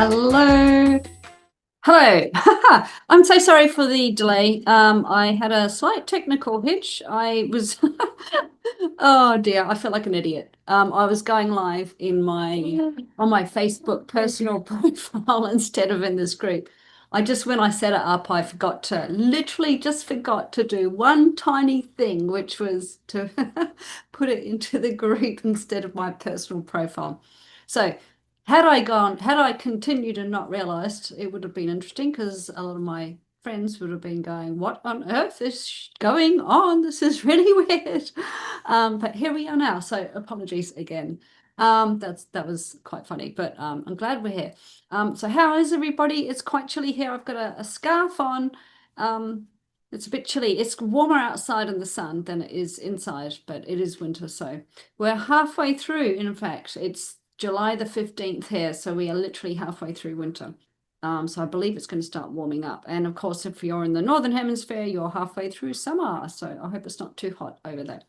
Hello. Hello. I'm so sorry for the delay. I had a slight technical hitch. I was, oh dear, I felt like an idiot. I was going live in on my Facebook personal profile instead of in this group. When I set it up, I literally just forgot to do one tiny thing, which was to put it into the group instead of my personal profile. So had I continued and not realized, it would have been interesting because a lot of my friends would have been going, "What on earth is going on? This is really weird." But here we are now. So apologies again. That was quite funny, but I'm glad we're here. So how is everybody? It's quite chilly here. I've got a scarf on. It's a bit chilly. It's warmer outside in the sun than it is inside, but it is winter, so we're halfway through. In fact, it's July the 15th here, so we are literally halfway through winter. So I believe it's going to start warming up. And of course, if you're in the Northern Hemisphere, you're halfway through summer. So I hope it's not too hot over there.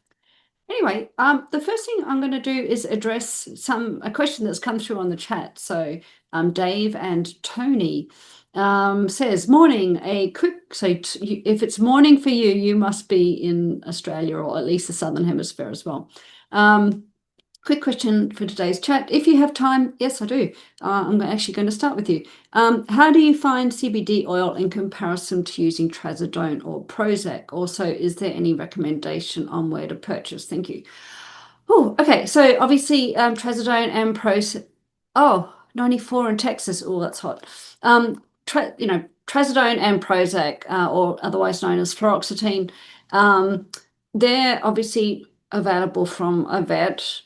Anyway, the first thing I'm going to do is address a question that's come through on the chat. So Dave and Tony says, morning, if it's morning for you, you must be in Australia or at least the Southern Hemisphere as well. Quick question for today's chat. If you have time, yes, I do. I'm actually going to start with you. How do you find CBD oil in comparison to using Trazodone or Prozac? Also, is there any recommendation on where to purchase? Thank you. Oh, okay. So obviously, Trazodone and Prozac. Oh, 94 in Texas. Oh, that's hot. Trazodone and Prozac, or otherwise known as fluoxetine, they're obviously available from a vet.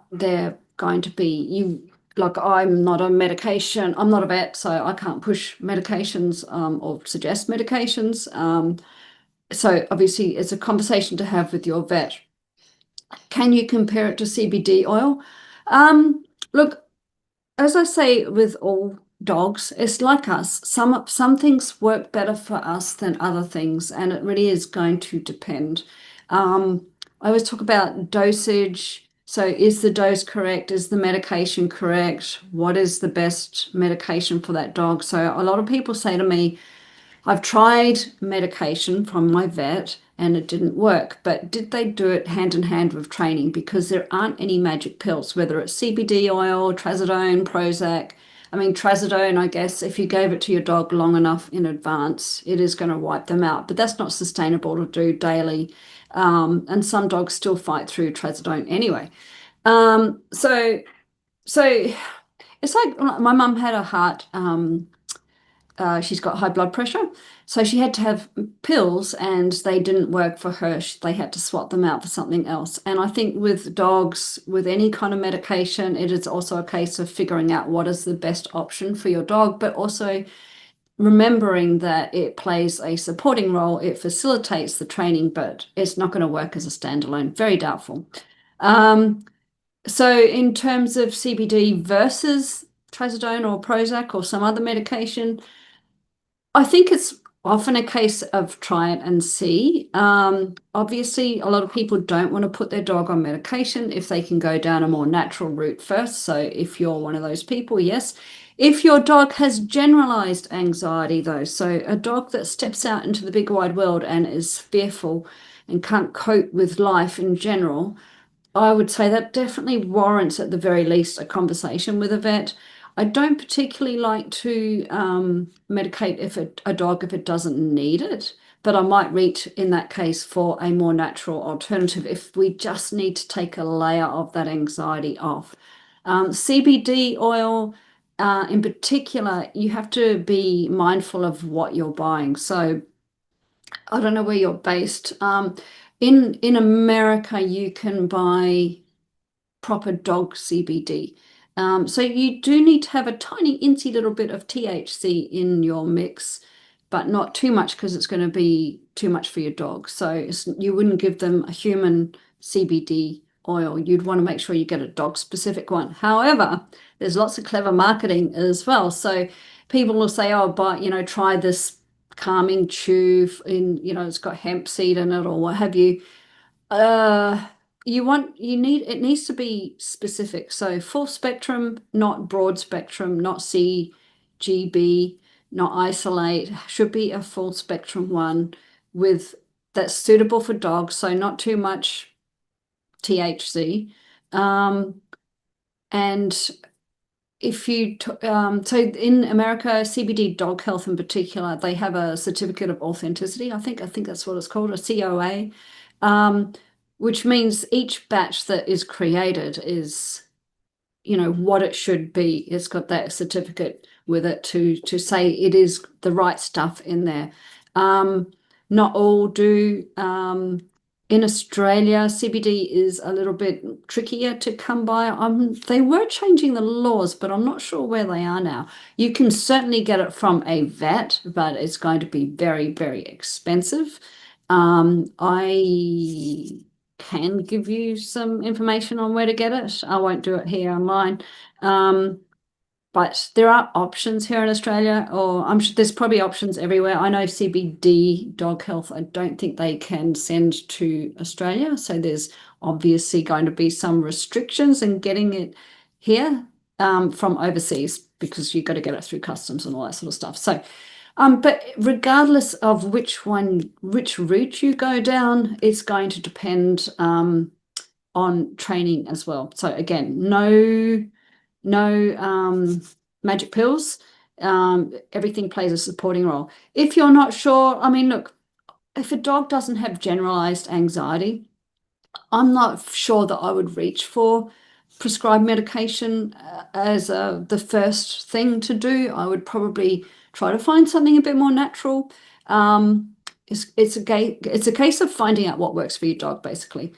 They're going to be I'm not a vet, so I can't push medications or suggest medications. So obviously it's a conversation to have with your vet. Can you compare it to CBD oil? Look, as I say with all dogs, it's like us. Some things work better for us than other things, and it really is going to depend. I always talk about dosage. So is the dose correct? Is the medication correct? What is the best medication for that dog? So a lot of people say to me, I've tried medication from my vet and it didn't work, but did they do it hand in hand with training? Because there aren't any magic pills, whether it's CBD oil, Trazodone, Prozac. I mean, Trazodone, I guess, if you gave it to your dog long enough in advance, it is going to wipe them out, but that's not sustainable to do daily. And some dogs still fight through Trazodone anyway. So it's like my mum had a heart. She's got high blood pressure. So she had to have pills and they didn't work for her. They had to swap them out for something else. And I think with dogs, with any kind of medication, it is also a case of figuring out what is the best option for your dog, but also remembering that it plays a supporting role. It facilitates the training, but it's not going to work as a standalone. Very doubtful. So in terms of CBD versus Trazodone or Prozac or some other medication, I think it's often a case of try it and see. Obviously, a lot of people don't want to put their dog on medication if they can go down a more natural route first. So if you're one of those people, yes. If your dog has generalized anxiety, though, so a dog that steps out into the big wide world and is fearful and can't cope with life in general, I would say that definitely warrants, at the very least, a conversation with a vet. I don't particularly like to medicate a dog if it doesn't need it, but I might reach in that case for a more natural alternative if we just need to take a layer of that anxiety off. CBD oil, in particular, you have to be mindful of what you're buying. So I don't know where you're based. In America, you can buy proper dog CBD. So you do need to have a tiny incy little bit of THC in your mix, but not too much because it's going to be too much for your dog. So you wouldn't give them a human CBD oil. You'd want to make sure you get a dog specific one. However, there's lots of clever marketing as well. So people will say, oh, but try this calming chew it's got hemp seed in it or what have you. It needs to be specific. So full spectrum, not broad spectrum, not GB, not isolate, should be a full spectrum one with that's suitable for dogs, so not too much THC. And if you so in America, CBD Dog Health in particular, they have a certificate of authenticity. I think that's what it's called, a COA, um, which means each batch that is created is, what it should be. It's got that certificate with it to say it is the right stuff in there. Not all do. In Australia, CBD is a little bit trickier to come by. They were changing the laws, but I'm not sure where they are now. You can certainly get it from a vet, but it's going to be very, very expensive. I can give you some information on where to get it. I won't do it here online. But there are options here in Australia, or I'm sure there's probably options everywhere. I know CBD Dog Health, I don't think they can send to Australia. So there's obviously going to be some restrictions in getting it here from overseas, because you've got to get it through customs and all that sort of stuff. So, but regardless of which route you go down, it's going to depend on training as well. So again, no magic pills. Everything plays a supporting role. If you're not sure, I mean, look, if a dog doesn't have generalized anxiety, I'm not sure that I would reach for prescribed medication as the first thing to do. I would probably try to find something a bit more natural. It's a case of finding out what works for your dog, basically.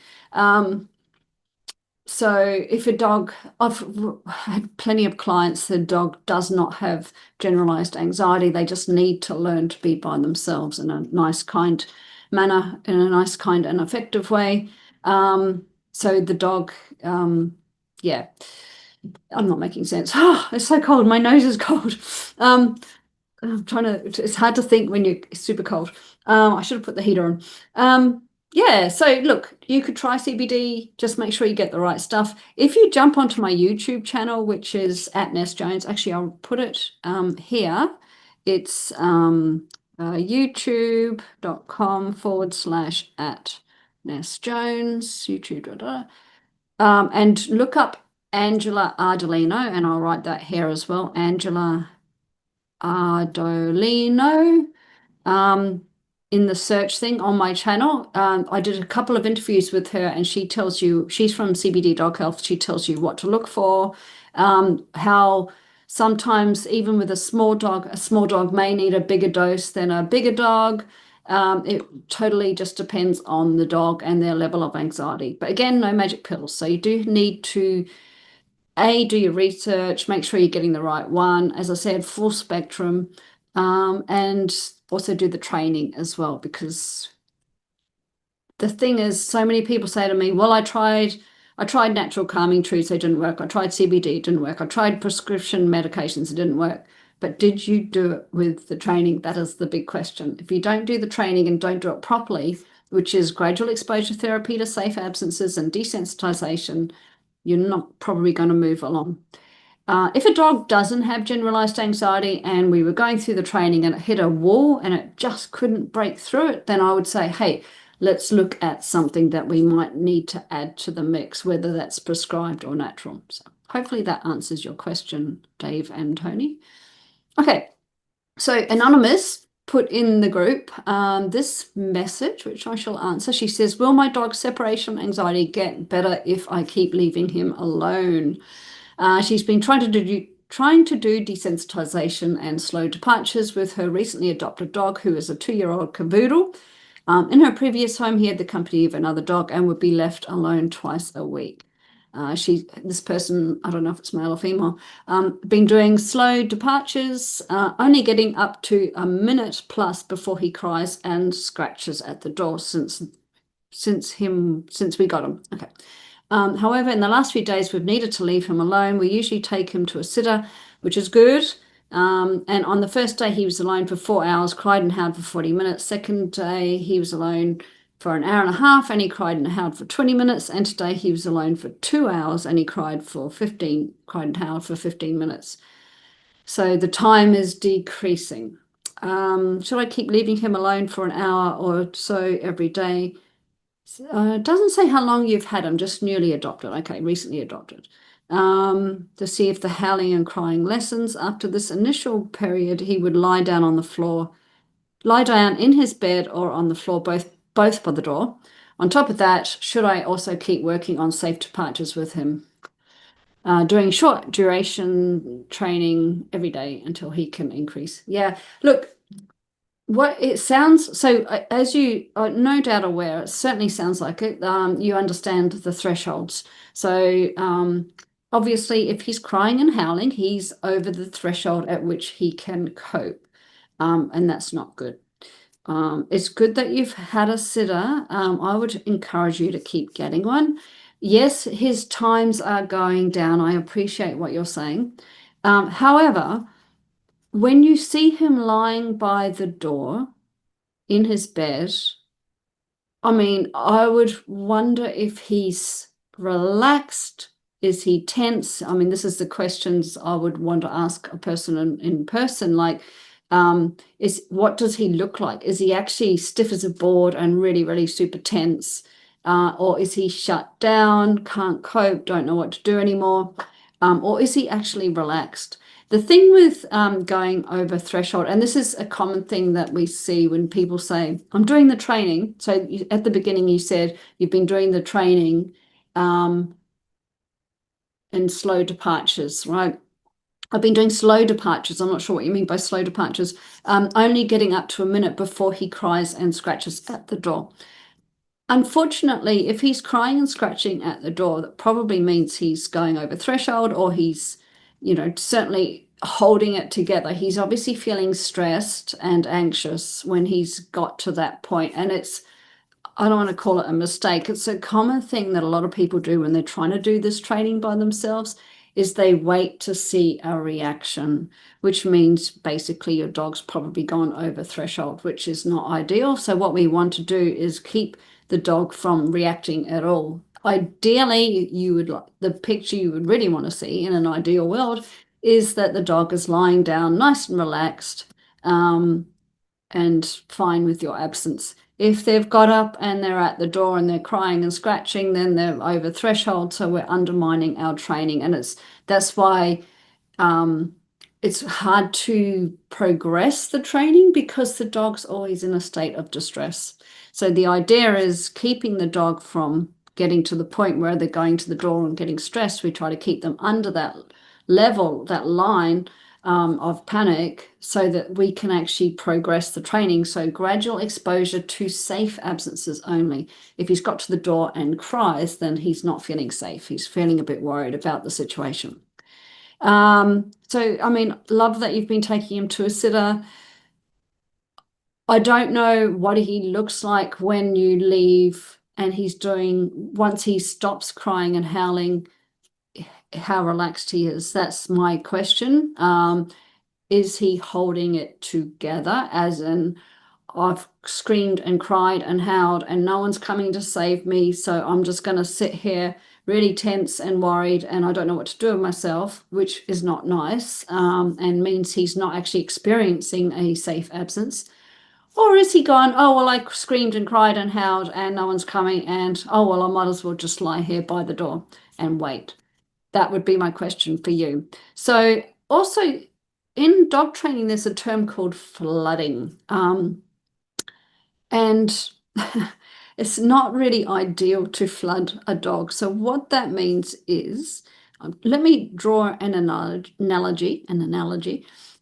So if a dog, I've had plenty of clients, the dog does not have generalized anxiety. They just need to learn to be by themselves in a nice, kind manner, in a nice, kind and effective way. So the dog, yeah, I'm not making sense. Oh, it's so cold. My nose is cold. I'm trying to, it's hard to think when you're super cold. I should have put the heater on. Yeah, so look, you could try CBD, just make sure you get the right stuff. If you jump onto my YouTube channel, which is at Ness Jones, actually, I'll put it here. It's youtube.com/ at Ness Jones, YouTube. And look up Angela Ardolino, and I'll write that here as well, Angela Ardolino, in the search thing on my channel. I did a couple of interviews with her, and she tells you, she's from CBD Dog Health. She tells you what to look for, how sometimes even with a small dog may need a bigger dose than a bigger dog. It totally just depends on the dog and their level of anxiety. But again, no magic pills. So you do need to do your research, make sure you're getting the right one. As I said, full spectrum, and also do the training as well, because the thing is, so many people say to me, well, I tried natural calming trees, they didn't work. I tried CBD, it didn't work. I tried prescription medications, it didn't work. But did you do it with the training? That is the big question. If you don't do the training and don't do it properly, which is gradual exposure therapy to safe absences and desensitization, you're not probably going to move along. If a dog doesn't have generalized anxiety and we were going through the training and it hit a wall and it just couldn't break through it, then I would say, hey, let's look at something that we might need to add to the mix, whether that's prescribed or natural. So hopefully that answers your question, Dave and Tony. Okay, so Anonymous put in the group this message, which I shall answer. She says, will my dog's separation anxiety get better if I keep leaving him alone? She's been trying to do desensitization and slow departures with her recently adopted dog, who is a 2-year-old cavoodle. In her previous home, he had the company of another dog and would be left alone twice a week. This person, I don't know if it's male or female, been doing slow departures, only getting up to a minute plus before he cries and scratches at the door since we got him. Okay. However, in the last few days, we've needed to leave him alone. We usually take him to a sitter, which is good. And on the first day, he was alone for 4 hours, cried and howled for 40 minutes. Second day, he was alone for an hour and a half, and he cried and howled for 20 minutes. And today, he was alone for 2 hours, and he cried and howled for 15 minutes. So the time is decreasing. Should I keep leaving him alone for an hour or so every day? It doesn't say how long you've had him, just newly adopted. Okay, recently adopted. To see if the howling and crying lessens. After this initial period, he would lie down on the floor, lie down in his bed or on the floor, both by the door. On top of that, should I also keep working on safe departures with him? Doing short duration training every day until he can increase. Yeah, look, what it sounds so as you are no doubt aware, it certainly sounds like it. You understand the thresholds. So obviously, if he's crying and howling, he's over the threshold at which he can cope, and that's not good. It's good that you've had a sitter. I would encourage you to keep getting one. Yes, his times are going down. I appreciate what you're saying. However, when you see him lying by the door in his bed, I mean, I would wonder if he's relaxed. Is he tense? I mean, this is the questions I would want to ask a person in person. Like, is what does he look like? Is he actually stiff as a board and really, really super tense? Or is he shut down, can't cope, don't know what to do anymore? Or is he actually relaxed? The thing with going over threshold, and this is a common thing that we see when people say, I'm doing the training. So at the beginning, you said you've been doing the training in slow departures, right? I've been doing slow departures. I'm not sure what you mean by slow departures. Only getting up to a minute before he cries and scratches at the door. Unfortunately, if he's crying and scratching at the door, that probably means he's going over threshold or he's, certainly holding it together. He's obviously feeling stressed and anxious when he's got to that point. And I don't want to call it a mistake. It's a common thing that a lot of people do when they're trying to do this training by themselves is they wait to see a reaction, which means basically your dog's probably gone over threshold, which is not ideal. So what we want to do is keep the dog from reacting at all. Ideally, the picture you would really want to see in an ideal world is that the dog is lying down nice and relaxed, and fine with your absence. If they've got up and they're at the door and they're crying and scratching, then they're over threshold. So we're undermining our training. And that's why it's hard to progress the training because the dog's always in a state of distress. So the idea is keeping the dog from getting to the point where they're going to the door and getting stressed. We try to keep them under that level, that line of panic, so that we can actually progress the training. So gradual exposure to safe absences only. If he's got to the door and cries, then he's not feeling safe. He's feeling a bit worried about the situation. So, I mean, love that you've been taking him to a sitter. I don't know what he looks like when you leave and once he stops crying and howling, how relaxed he is. That's my question. Is he holding it together, as in I've screamed and cried and howled and no one's coming to save me, so I'm just going to sit here really tense and worried and I don't know what to do with myself, which is not nice, and means he's not actually experiencing a safe absence? Or is he gone, oh, well, I screamed and cried and howled and no one's coming and, oh, well, I might as well just lie here by the door and wait? That would be my question for you. So also in dog training, there's a term called flooding. And it's not really ideal to flood a dog. So what that means is, let me draw an analogy.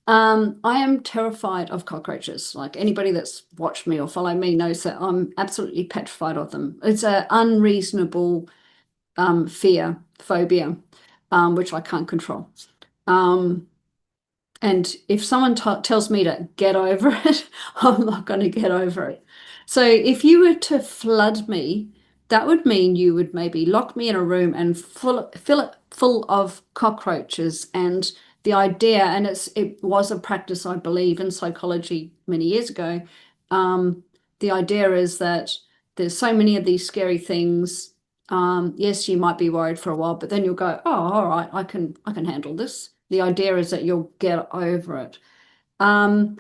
I am terrified of cockroaches. Like anybody that's watched me or followed me knows that I'm absolutely petrified of them. It's an unreasonable phobia, which I can't control. And if someone tells me to get over it, I'm not going to get over it. So if you were to flood me, that would mean you would maybe lock me in a room and fill it full of cockroaches. And the idea, and it was a practice, I believe, in psychology many years ago. The idea is that there's so many of these scary things. Yes, you might be worried for a while, but then you'll go, oh, all right, I can handle this. The idea is that you'll get over it. Um,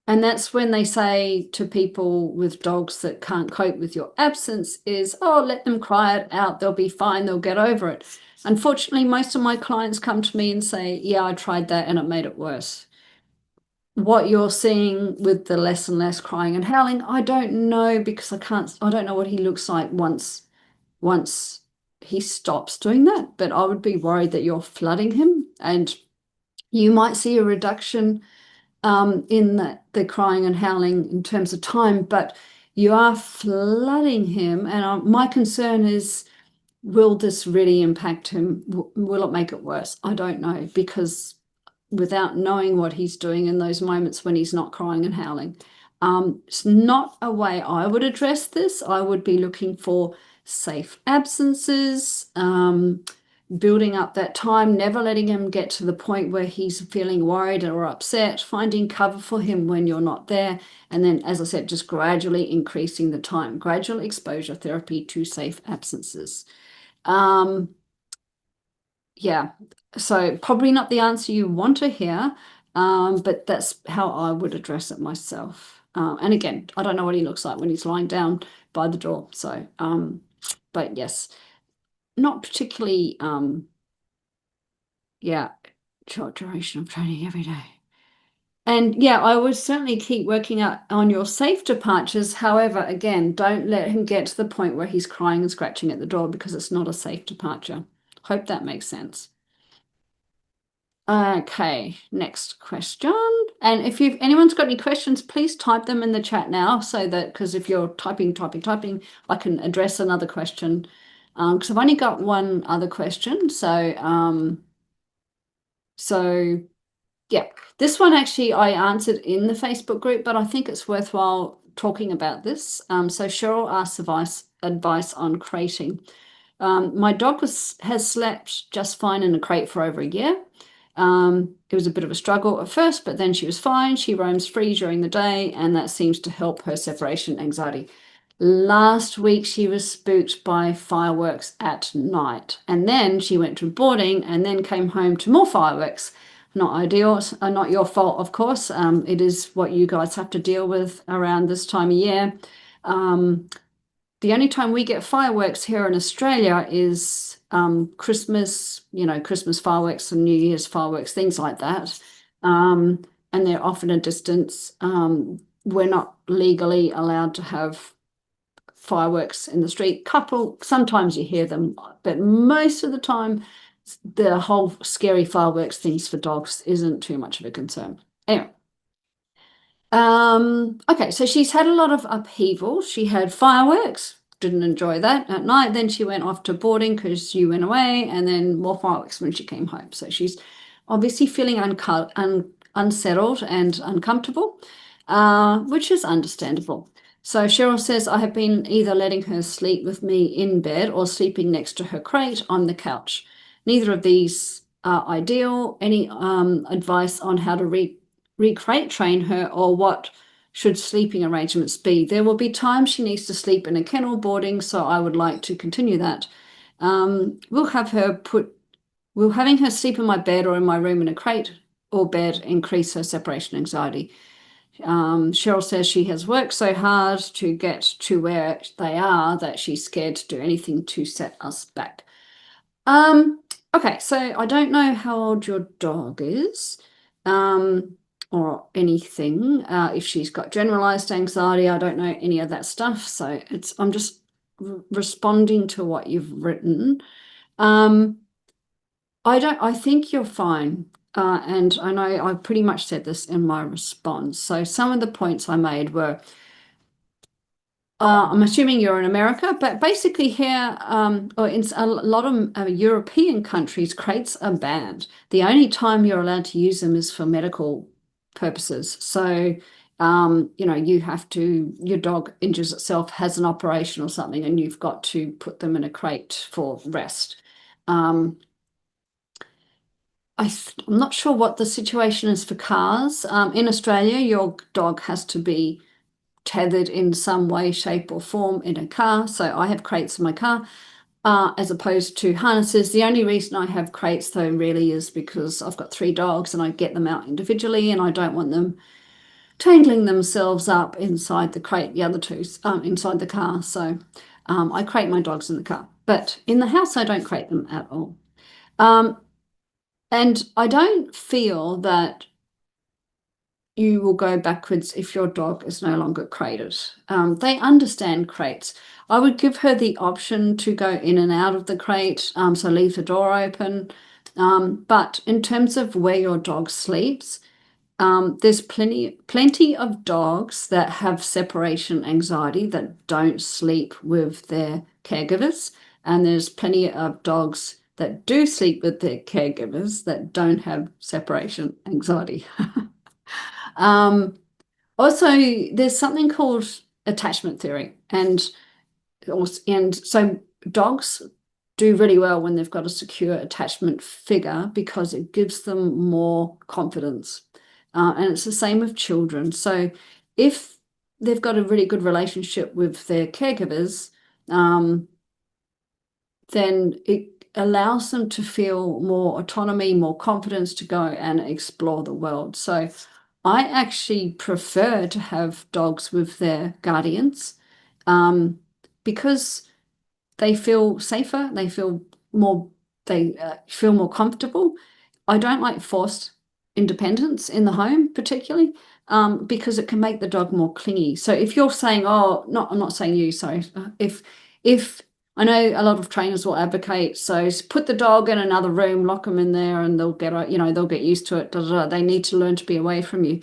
and that's when they say to people with dogs that can't cope with your absence is, oh, let them cry it out. They'll be fine. They'll get over it. Unfortunately, most of my clients come to me and say, yeah, I tried that and it made it worse. What you're seeing with the less and less crying and howling, I don't know because I don't know what he looks like once he stops doing that. But I would be worried that you're flooding him and you might see a reduction in the crying and howling in terms of time, but you are flooding him. And my concern is, will this really impact him? Will it make it worse? I don't know, because without knowing what he's doing in those moments when he's not crying and howling, it's not a way I would address this. I would be looking for safe absences, building up that time, never letting him get to the point where he's feeling worried or upset, finding cover for him when you're not there. And then, as I said, just gradually increasing the time, gradual exposure therapy to safe absences. Yeah, so probably not the answer you want to hear, but that's how I would address it myself. And again, I don't know what he looks like when he's lying down by the door. So, but yes, not particularly, yeah, short duration of training every day. And yeah, I would certainly keep working out on your safe departures. However, again, don't let him get to the point where he's crying and scratching at the door because it's not a safe departure. Hope that makes sense. Okay, next question. And if anyone's got any questions, please type them in the chat now so that, because if you're typing, I can address another question. Because I've only got one other question. So yeah, this one actually I answered in the Facebook group, but I think it's worthwhile talking about this. So Cheryl asked advice on crating. My dog has slept just fine in a crate for over a year. It was a bit of a struggle at first, but then she was fine. She roams free during the day, and that seems to help her separation anxiety. Last week, she was spooked by fireworks at night, and then she went to boarding and then came home to more fireworks. Not ideal, not your fault, of course. It is what you guys have to deal with around this time of year. The only time we get fireworks here in Australia is Christmas, Christmas fireworks and New Year's fireworks, things like that. And they're often a distance. We're not legally allowed to have fireworks in the street. Sometimes you hear them, but most of the time, the whole scary fireworks things for dogs isn't too much of a concern. Anyway. Okay, so she's had a lot of upheaval. She had fireworks, didn't enjoy that at night. Then she went off to boarding because you went away, and then more fireworks when she came home. So she's obviously feeling unsettled and uncomfortable, which is understandable. So Cheryl says, I have been either letting her sleep with me in bed or sleeping next to her crate on the couch. Neither of these are ideal. Any advice on how to recrate train her, or what should sleeping arrangements be? There will be times she needs to sleep in a kennel boarding, so I would like to continue that. Will having her sleep in my bed or in my room in a crate or bed increase her separation anxiety? Cheryl says she has worked so hard to get to where they are that she's scared to do anything to set us back. Okay, so I don't know how old your dog is, or anything. If she's got generalized anxiety, I don't know any of that stuff. So I'm just responding to what you've written. I think you're fine. And I know I pretty much said this in my response. So some of the points I made were, I'm assuming you're in America, but basically here, or in a lot of European countries, crates are banned. The only time you're allowed to use them is for medical purposes. So, your dog injures itself, has an operation or something, and you've got to put them in a crate for rest. I'm not sure what the situation is for cars. In Australia, your dog has to be tethered in some way, shape, or form in a car. So I have crates in my car. as opposed to harnesses. The only reason I have crates though really is because I've got 3 dogs and I get them out individually and I don't want them tangling themselves up inside the crate, the other two inside the car. So I crate my dogs in the car, but in the house I don't crate them at all. And I don't feel that you will go backwards if your dog is no longer crated. They understand crates. I would give her the option to go in and out of the crate, so leave the door open. But in terms of where your dog sleeps, there's plenty of dogs that have separation anxiety that don't sleep with their caregivers, and there's plenty of dogs that do sleep with their caregivers that don't have separation anxiety. Also, there's something called attachment theory, and so dogs do really well when they've got a secure attachment figure because it gives them more confidence. And it's the same with children. So if they've got a really good relationship with their caregivers, then it allows them to feel more autonomy, more confidence to go and explore the world. So I actually prefer to have dogs with their guardians because they feel safer, they feel more comfortable. I don't like forced independence in the home, particularly because it can make the dog more clingy. So if you're saying, oh, not, I'm not saying you, sorry. If I know a lot of trainers will advocate, so put the dog in another room, lock them in there, and they'll get, they'll get used to it. They need to learn to be away from you.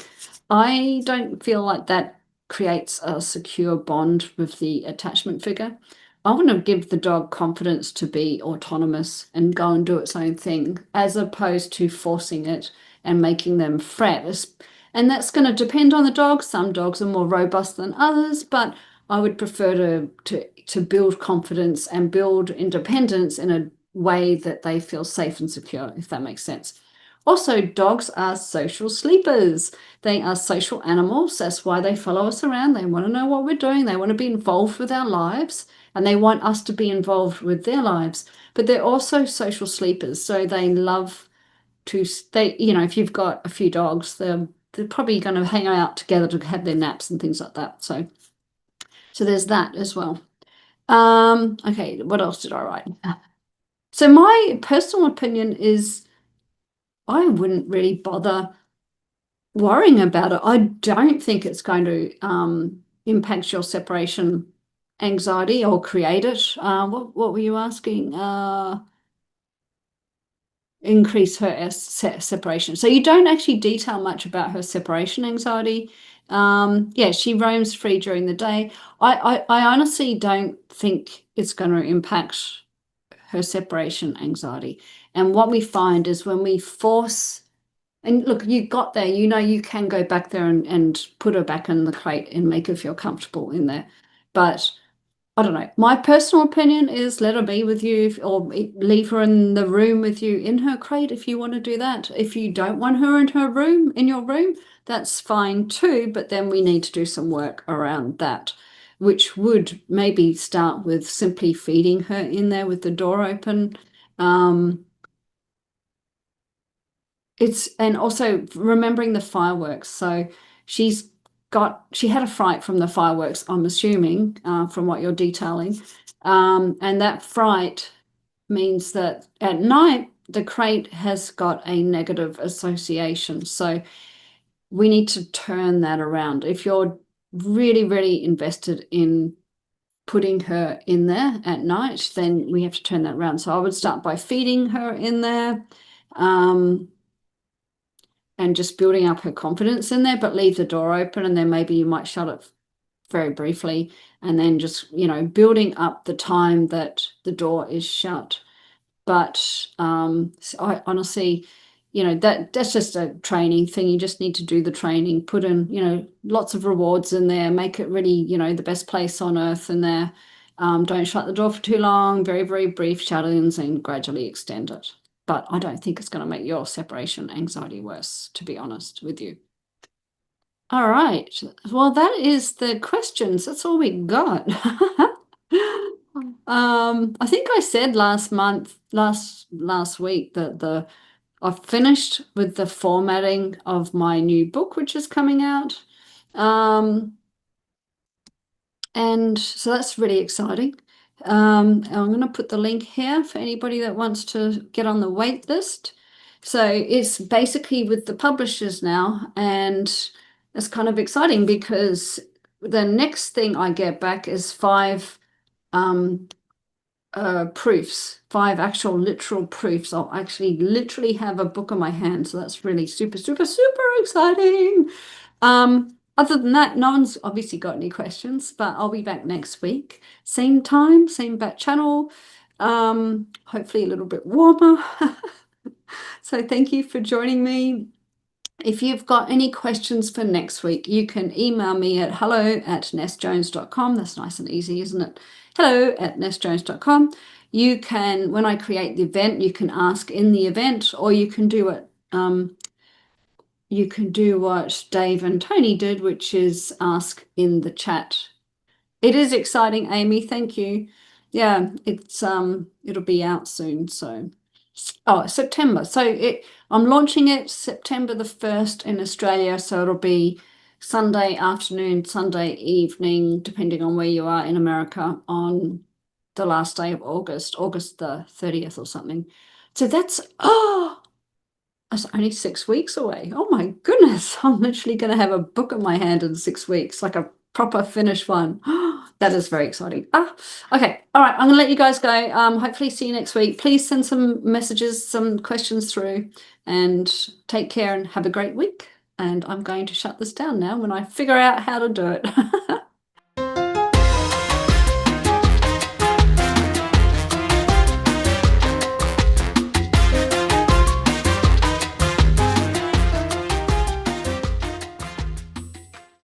I don't feel like that creates a secure bond with the attachment figure. I want to give the dog confidence to be autonomous and go and do its own thing, as opposed to forcing it and making them fret. And that's going to depend on the dog. Some dogs are more robust than others, but I would prefer to build confidence and build independence in a way that they feel safe and secure, if that makes sense. Also, dogs are social sleepers. They are social animals. That's why they follow us around. They want to know what we're doing. They want to be involved with our lives, and they want us to be involved with their lives. But they're also social sleepers. So they love to stay, if you've got a few dogs, they're probably going to hang out together to have their naps and things like that. So there's that as well. Okay, what else did I write? So my personal opinion is I wouldn't really bother worrying about it. I don't think it's going to impact your separation anxiety or create it. What were you asking? Increase her separation. So you don't actually detail much about her separation anxiety. Yeah, she roams free during the day. I honestly don't think it's going to impact her separation anxiety. And what we find is when we force, and look, you got there, you can go back there and put her back in the crate and make her feel comfortable in there. But I don't know. My personal opinion is let her be with you or leave her in the room with you in her crate if you want to do that. If you don't want her in her room, in your room, that's fine too. But then we need to do some work around that, which would maybe start with simply feeding her in there with the door open. And also remembering the fireworks. So she had a fright from the fireworks, I'm assuming, from what you're detailing. And that fright means that at night, the crate has got a negative association. So we need to turn that around. If you're really, really invested in putting her in there at night, then we have to turn that around. So I would start by feeding her in there. And just building up her confidence in there, but leave the door open, and then maybe you might shut it very briefly, and then just building up the time that the door is shut. But I honestly, that's just a training thing. You just need to do the training, put in lots of rewards in there, make it really the best place on earth in there. Don't shut the door for too long, very, very brief shut-ins, and gradually extend it. But I don't think it's going to make your separation anxiety worse, to be honest with you. All right. Well, that is the questions. That's all we got. I think I said last week that I've finished with the formatting of my new book, which is coming out. And so that's really exciting. I'm going to put the link here for anybody that wants to get on the wait list. So it's basically with the publishers now, and it's kind of exciting because the next thing I get back is five um, proofs, five actual literal proofs. I'll actually literally have a book in my hand. So that's really super, super, super exciting. Other than that, no one's obviously got any questions, but I'll be back next week. Same time, same bat channel. Hopefully a little bit warmer. So thank you for joining me. If you've got any questions for next week, you can email me at hello@nestjones.com. That's nice and easy, isn't it? hello@nestjones.com. You can, when I create the event, you can ask in the event, or you can do it. You can do what Dave and Tony did, which is ask in the chat. It is exciting, Amy. Thank you. Yeah, it'll be out soon. So, oh, September. I'm launching it September the 1st in Australia. So it'll be Sunday afternoon, Sunday evening, depending on where you are in America, on the last day of August, August the 30th or something. So that's only 6 weeks away. Oh my goodness. I'm literally going to have a book in my hand in 6 weeks, like a proper finished one. That is very exciting. Okay. All right. I'm going to let you guys go. Hopefully see you next week. Please send some messages, some questions through, and take care and have a great week. And I'm going to shut this down now when I figure out how to do it.